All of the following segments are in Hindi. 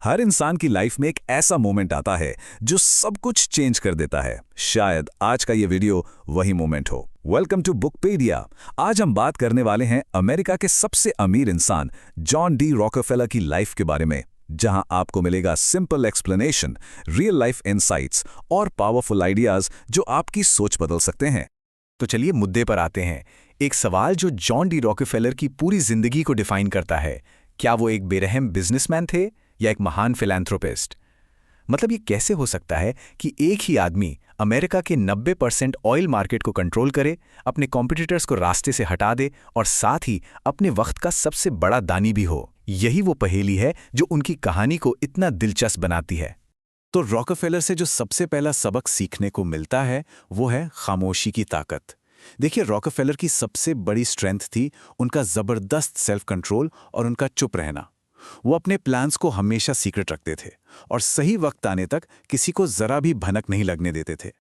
हर इंसान की लाइफ में एक ऐसा मोमेंट आता है जो सब कुछ चेंज कर देता है। शायद आज का ये वीडियो वही मोमेंट हो। Welcome to Bookpedia. आज हम बात करने वाले हैं अमेरिका के सबसे अमीर इंसान जॉन डी रॉकफेलर की लाइफ के बारे में, जहां आपको मिलेगा simple explanation, real life insights और पावरफुल आइडियाज जो आपकी सोच बदल सकते हैं। तो चलिए मुद्दे पर आते हैं। एक सवाल जो जॉन डी रॉकफेलर की पूरी जिंदगी को डिफाइन करता है। क्या वो एक बेरहम बिजनेसमैन थे या एक महान फिलैंथ्रोपिस्ट? मतलब ये कैसे हो सकता है कि एक ही आदमी अमेरिका के 90% ऑयल मार्केट को कंट्रोल करे, अपने कॉम्पिटिटर्स को रास्ते से हटा दे और साथ ही अपने वक्त का सबसे बड़ा दानी भी हो? यही वो पहेली है जो उनकी कहानी को इतना दिलचस्प बनाती है। तो रॉकफेलर से जो सबसे पहला सबक सीखने को मिलता है वो है खामोशी की ताकत। देखिए, रॉकफेलर की सबसे बड़ी स्ट्रेंथ थी उनका जबरदस्त सेल्फ कंट्रोल और उनका चुप रहना। वो अपने प्लान्स को हमेशा सीक्रेट रखते थे और सही वक्त आने तक किसी को जरा भी भनक नहीं लगने देते थे।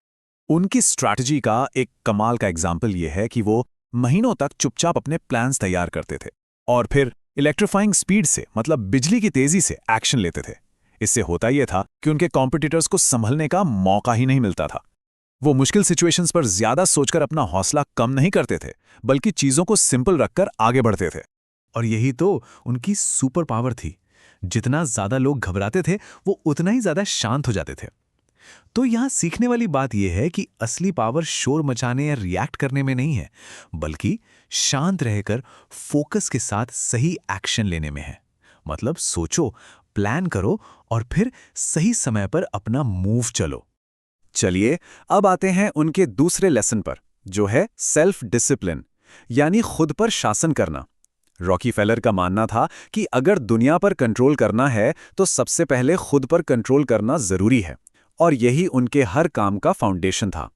उनकी स्ट्रैटेजी का एक कमाल का एग्जाम्पल ये है कि वो महीनों तक चुपचाप अपने प्लान्स तैयार करते थे और फिर इलेक्ट्रीफाइंग स्पीड से, मतलब बिजली की तेजी से एक्शन लेते थे। इससे होता यह था कि उनके कॉम्पिटिटर्स को संभलने का मौका ही नहीं मिलता था। वो मुश्किल सिचुएशंस पर ज्यादा सोचकर अपना हौसला कम नहीं करते थे, बल्कि चीजों को सिंपल रखकर आगे बढ़ते थे। और यही तो उनकी सुपर पावर थी। जितना ज्यादा लोग घबराते थे वो उतना ही ज्यादा शांत हो जाते थे। तो यहां सीखने वाली बात यह है कि असली पावर शोर मचाने या रिएक्ट करने में नहीं है, बल्कि शांत रहकर फोकस के साथ सही एक्शन लेने में है। मतलब सोचो, प्लान करो और फिर सही समय पर अपना मूव चलो। चलिए अब आते हैं उनके दूसरे लेसन पर, जो है सेल्फ डिसिप्लिन, यानी खुद पर शासन करना। रॉकफेलर का मानना था कि अगर दुनिया पर कंट्रोल करना है तो सबसे पहले खुद पर कंट्रोल करना जरूरी है, और यही उनके हर काम का फाउंडेशन था।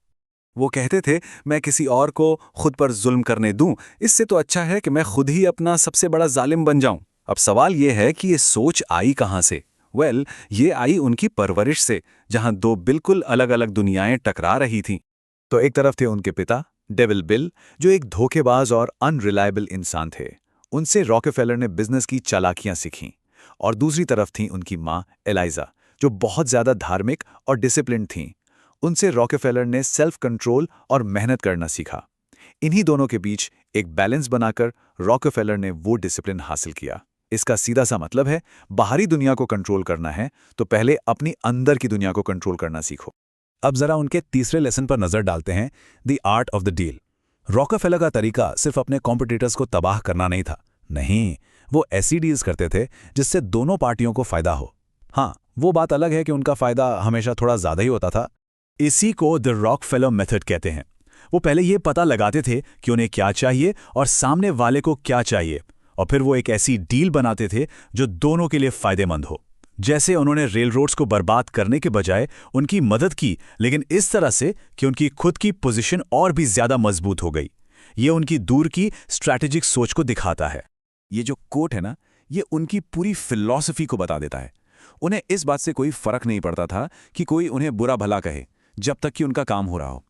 वो कहते थे, मैं किसी और को खुद पर जुल्म करने दूं, इससे तो अच्छा है कि मैं खुद ही अपना सबसे बड़ा जालिम बन जाऊं। अब सवाल यह है कि ये सोच आई कहां से? ये आई उनकी परवरिश से, जहां दो बिल्कुल अलग अलग दुनियाएं टकरा रही थीं। तो एक तरफ थे उनके पिता डेविल बिल, जो एक धोखेबाज और अनरिलायबल इंसान थे। उनसे रॉकफेलर ने बिजनेस की चालाकियां सीखीं। और दूसरी तरफ थी उनकी मां एलाइजा, जो बहुत ज्यादा धार्मिक और डिसिप्लिन थीं। उनसे रॉकफेलर ने सेल्फ कंट्रोल और मेहनत करना सीखा। इन्हीं दोनों के बीच एक बैलेंस बनाकर रॉकफेलर ने वो डिसिप्लिन हासिल किया। इसका सीधा सा मतलब है, बाहरी दुनिया को कंट्रोल करना है तो पहले अपनी अंदर की दुनिया को कंट्रोल करना सीखो। अब जरा उनके तीसरे लेसन पर नजर डालते हैं, the art of the deal. Rockefeller का तरीका सिर्फ अपने कॉम्पिटिटर्स को तबाह करना नहीं था। नहीं, वो ऐसी डील्स करते थे जिससे दोनों पार्टियों को फायदा हो। हाँ, वो बात अलग है कि उनका फायदा हमेशा थोड़ा ज्यादा ही होता था। इसी को द रॉकफेलर मेथड कहते हैं। वो पहले ये पता लगाते थे कि उन्हें क्या चाहिए और सामने वाले को क्या चाहिए, और फिर वो एक ऐसी डील बनाते थे जो दोनों के लिए फायदेमंद हो। जैसे उन्होंने रेलरोड्स को बर्बाद करने के बजाय उनकी मदद की, लेकिन इस तरह से कि उनकी खुद की पोजीशन और भी ज्यादा मजबूत हो गई। ये उनकी दूर की स्ट्रैटेजिक सोच को दिखाता है। ये जो कोट है ना, ये उनकी पूरी फिलॉसफी को बता देता है। उन्हें इस बात से कोई फर्क नहीं पड़ता था कि कोई उन्हें बुरा भला कहे, जब तक कि उनका काम हो रहा हो।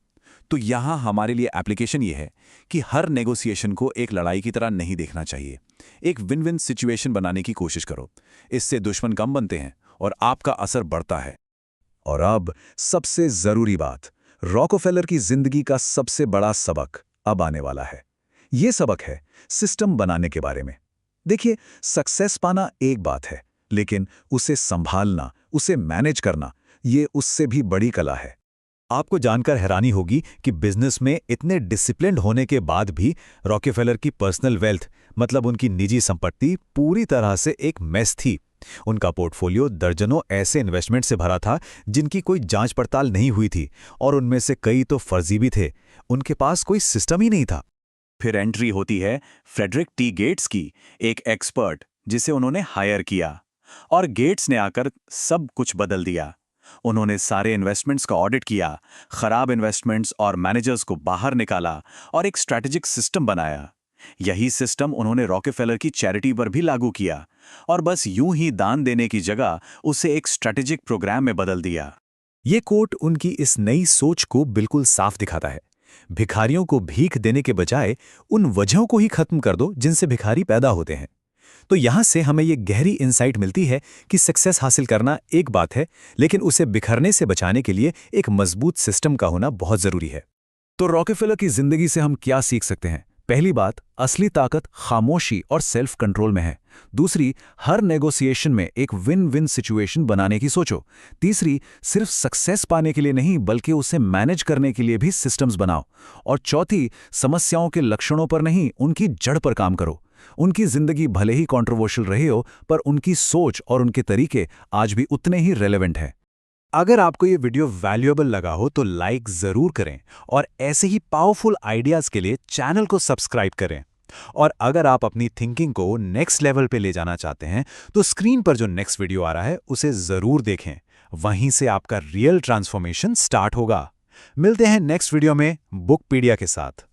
तो यहां हमारे लिए एप्लीकेशन ये है कि हर नेगोशिएशन को एक लड़ाई की तरह नहीं देखना चाहिए। एक विन विन सिचुएशन बनाने की कोशिश करो। इससे दुश्मन कम बनते हैं और आपका असर बढ़ता है। और अब सबसे जरूरी बात, रॉकफेलर की जिंदगी का सबसे बड़ा सबक अब आने वाला है। यह सबक है सिस्टम बनाने के बारे में। देखिए, सक्सेस पाना एक बात है, लेकिन उसे संभालना, उसे मैनेज करना, ये उससे भी बड़ी कला है। आपको जानकर हैरानी होगी कि बिजनेस में इतने डिसिप्लिन्ड होने के बाद भी रॉकफेलर की पर्सनल वेल्थ, मतलब उनकी निजी संपत्ति, पूरी तरह से एक मेस थी। उनका पोर्टफोलियो दर्जनों ऐसे इन्वेस्टमेंट से भरा था जिनकी कोई जांच पड़ताल नहीं हुई थी, और उनमें से कई तो फर्जी भी थे। उनके पास कोई सिस्टम ही नहीं था। फिर एंट्री होती है फ्रेडरिक टी गेट्स की, एक एक्सपर्ट जिसे उन्होंने हायर किया, और गेट्स ने आकर सब कुछ बदल दिया। उन्होंने सारे इन्वेस्टमेंट्स का ऑडिट किया, खराब इन्वेस्टमेंट्स और मैनेजर्स को बाहर निकाला और एक स्ट्रैटेजिक सिस्टम बनाया। यही सिस्टम उन्होंने रॉकफेलर की चैरिटी पर भी लागू किया, और बस यूं ही दान देने की जगह उसे एक स्ट्रैटेजिक प्रोग्राम में बदल दिया। ये कोट उनकी इस नई सोच को बिल्कुल साफ दिखाता है। भिखारियों को भीख देने के बजाय उन वजहों को ही खत्म कर दो जिनसे भिखारी पैदा होते हैं। तो यहाँ से हमें ये गहरी इंसाइट मिलती है कि सक्सेस हासिल करना एक बात है, लेकिन उसे बिखरने से बचाने के लिए एक मजबूत सिस्टम का होना बहुत ज़रूरी है। तो रॉकेफेलर की ज़िंदगी से हम क्या सीख सकते हैं? पहली बात, असली ताकत खामोशी और सेल्फ कंट्रोल में है। दूसरी, हर नेगोशिएशन में एक विन विन सिचुएशन बनाने की सोचो। तीसरी, सिर्फ सक्सेस पाने के लिए नहीं बल्कि उसे मैनेज करने के लिए भी सिस्टम्स बनाओ। और चौथी, समस्याओं के लक्षणों पर नहीं, उनकी जड़ पर काम करो। उनकी जिंदगी भले ही कंट्रोवर्शियल रहे हो, पर उनकी सोच और उनके तरीके आज भी उतने ही रेलेवेंट हैं। अगर आपको ये वीडियो वैल्यूएबल लगा हो तो लाइक ज़रूर करें और ऐसे ही पावरफुल आइडियाज़ के लिए चैनल को सब्सक्राइब करें। और अगर आप अपनी थिंकिंग को नेक्स्ट लेवल पे ले जाना चाहते हैं तो स्क्रीन पर जो नेक्स्ट वीडियो आ रहा है उसे ज़रूर देखें। वहीं से आपका रियल ट्रांसफॉर्मेशन स्टार्ट होगा। मिलते हैं नेक्स्ट वीडियो में बुकपीडिया के साथ।